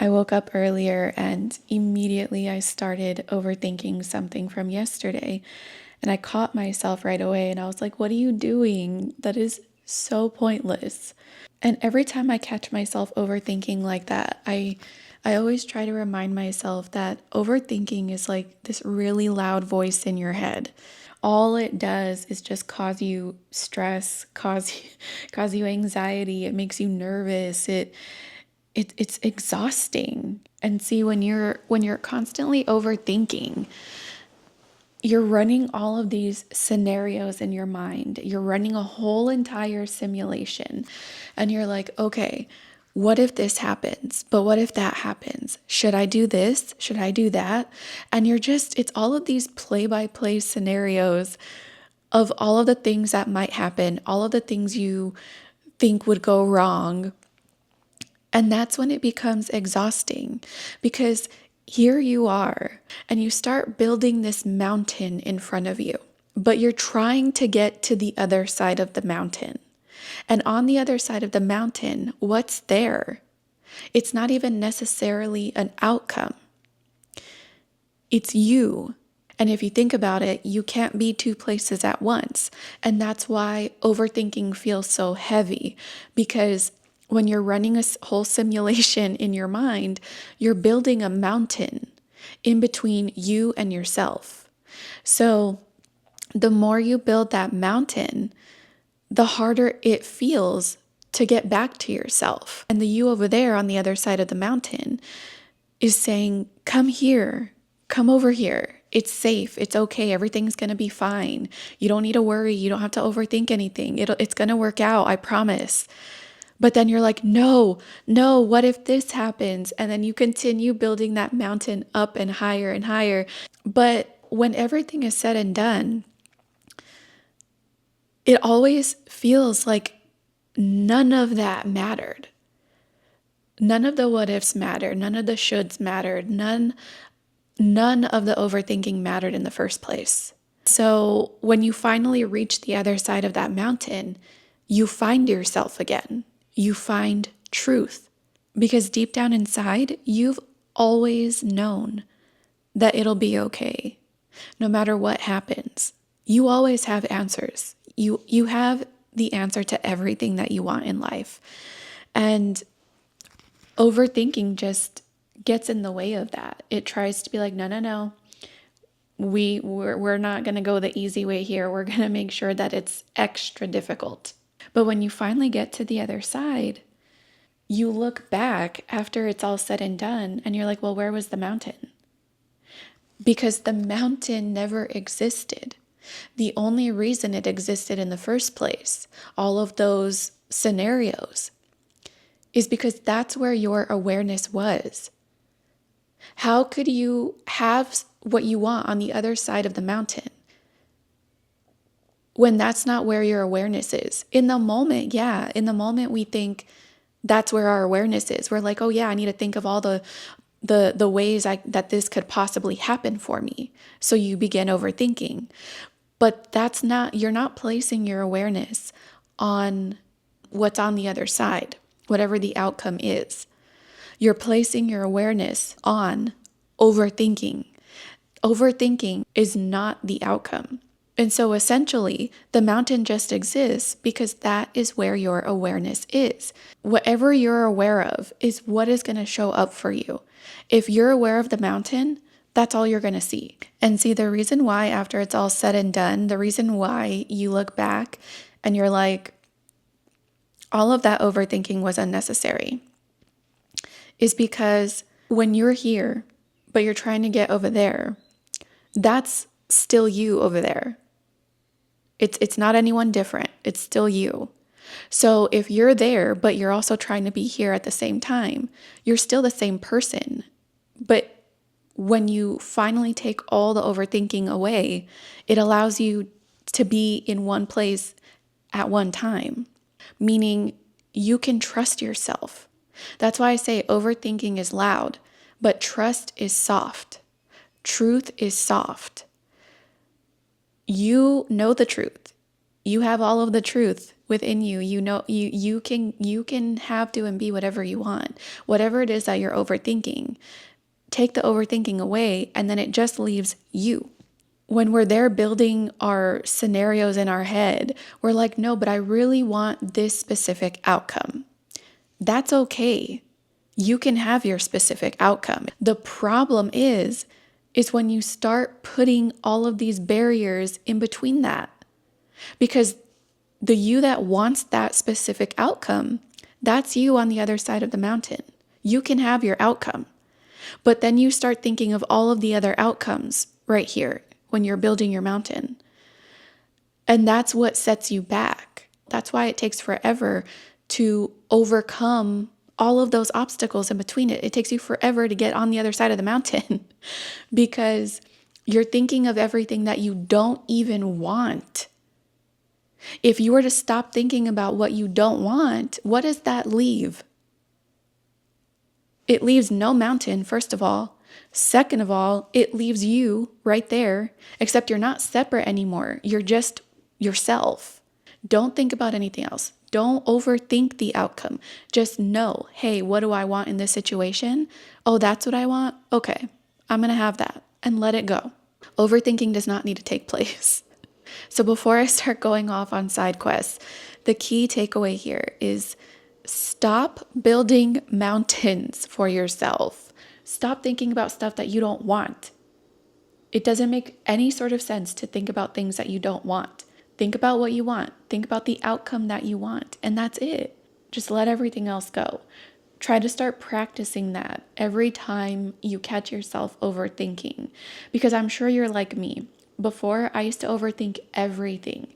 I woke up earlier and immediately I started overthinking something from yesterday. And I caught myself right away and I was like, what are you doing? That is so pointless. And every time I catch myself overthinking like that, I always try to remind myself that overthinking is like this really loud voice in your head. All it does is just cause you stress, cause you anxiety. It makes you nervous. It's exhausting. And see, when you're constantly overthinking, you're running all of these scenarios in your mind. You're running a whole entire simulation. And you're like, okay, what if this happens? But what if that happens? Should I do this? Should I do that? And it's all of these play by play scenarios of all of the things that might happen, all of the things you think would go wrong. And that's when it becomes exhausting because here you are and you start building this mountain in front of you, but you're trying to get to the other side of the mountain. And on the other side of the mountain, what's there? It's not even necessarily an outcome. It's you. And if you think about it, you can't be two places at once. And that's why overthinking feels so heavy, because when you're running a whole simulation in your mind, you're building a mountain in between you and yourself. So the more you build that mountain, the harder it feels to get back to yourself. And the you over there on the other side of the mountain is saying, come here, come over here. It's safe. It's okay. Everything's going to be fine. You don't need to worry. You don't have to overthink anything. It's going to work out. I promise. But then you're like, no, what if this happens? And then you continue building that mountain up and higher and higher. But when everything is said and done, it always feels like none of that mattered. None of the what ifs mattered. None of the shoulds mattered. None of the overthinking mattered in the first place. So when you finally reach the other side of that mountain, you find yourself again. You find truth. Because deep down inside, you've always known that it'll be okay. No matter what happens, you always have answers. You have the answer to everything that you want in life. And overthinking just gets in the way of that. It tries to be like, no. We're not going to go the easy way here. We're going to make sure that it's extra difficult. But when you finally get to the other side, you look back after it's all said and done and you're like, well, where was the mountain? Because the mountain never existed. The only reason it existed in the first place, all of those scenarios, is because that's where your awareness was. How could you have what you want on the other side of the mountain when that's not where your awareness is? In the moment, yeah. In the moment, we think that's where our awareness is. We're like, oh yeah, I need to think of all the ways that this could possibly happen for me. So you begin overthinking. But you're not placing your awareness on what's on the other side, whatever the outcome is. You're placing your awareness on overthinking. Overthinking is not the outcome. And so essentially, the mountain just exists because that is where your awareness is. Whatever you're aware of is what is going to show up for you. If you're aware of the mountain, that's all you're going to see. And see, the reason why after it's all said and done, the reason why you look back and you're like, all of that overthinking was unnecessary, is because when you're here, but you're trying to get over there, that's still you over there. It's not anyone different. It's still you. So if you're there, but you're also trying to be here at the same time, you're still the same person. But when you finally take all the overthinking away, it allows you to be in one place at one time, meaning you can trust yourself. That's why I say overthinking is loud, but trust is soft. Truth is soft. You know the truth. You have all of the truth within you. You know, you can have, do, and be whatever you want. Whatever it is that you're overthinking, take the overthinking away, and then it just leaves you. When we're there building our scenarios in our head, we're like, no, but I really want this specific outcome. That's okay. You can have your specific outcome. The problem is when you start putting all of these barriers in between that. Because the you that wants that specific outcome, that's you on the other side of the mountain. You can have your outcome. But then you start thinking of all of the other outcomes right here when you're building your mountain. And that's what sets you back. That's why it takes forever to overcome all of those obstacles in between it. It takes you forever to get on the other side of the mountain because you're thinking of everything that you don't even want. If you were to stop thinking about what you don't want, what does that leave? It leaves no mountain, first of all. Second of all, it leaves you right there, except you're not separate anymore. You're just yourself. Don't think about anything else. Don't overthink the outcome. Just know, hey, what do I want in this situation? Oh, that's what I want? Okay, I'm going to have that and let it go. Overthinking does not need to take place. So before I start going off on side quests, the key takeaway here is stop building mountains for yourself. Stop thinking about stuff that you don't want. It doesn't make any sort of sense to think about things that you don't want. Think about what you want. Think about the outcome that you want. And that's it. Just let everything else go. Try to start practicing that every time you catch yourself overthinking. Because I'm sure you're like me. Before, I used to overthink everything.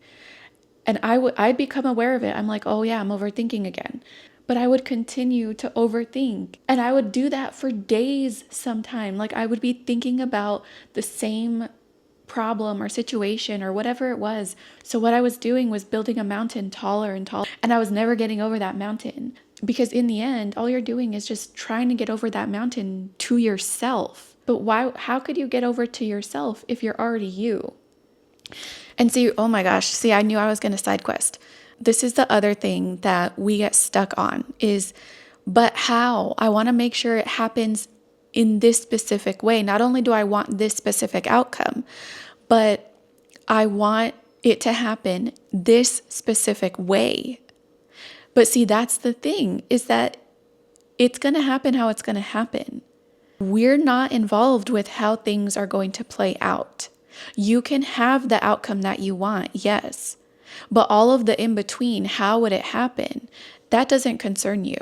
And I'd become aware of it. I'm like, oh yeah, I'm overthinking again. But I would continue to overthink. And I would do that for days sometime. Like I would be thinking about the same problem or situation or whatever it was. So what I was doing was building a mountain taller and taller. And I was never getting over that mountain. Because in the end, all you're doing is just trying to get over that mountain to yourself. But how could you get over to yourself if you're already you? And see, oh my gosh, see, I knew I was going to side quest. This is the other thing that we get stuck on is, but how? I want to make sure it happens in this specific way. Not only do I want this specific outcome, but I want it to happen this specific way. But see, that's the thing, is that it's going to happen how it's going to happen. We're not involved with how things are going to play out. You can have the outcome that you want, yes. But all of the in between, how would it happen? That doesn't concern you.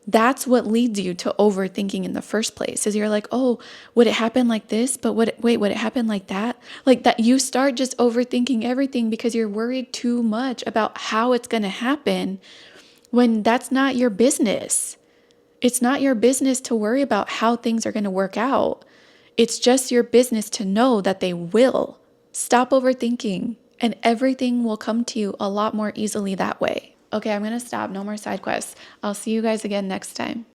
That's what leads you to overthinking in the first place, is you're like, oh, would it happen like this? But would it happen like that? Like that, you start just overthinking everything because you're worried too much about how it's going to happen when that's not your business. It's not your business to worry about how things are going to work out. It's just your business to know that they will. Stop overthinking and everything will come to you a lot more easily that way. Okay, I'm going to stop. No more side quests. I'll see you guys again next time.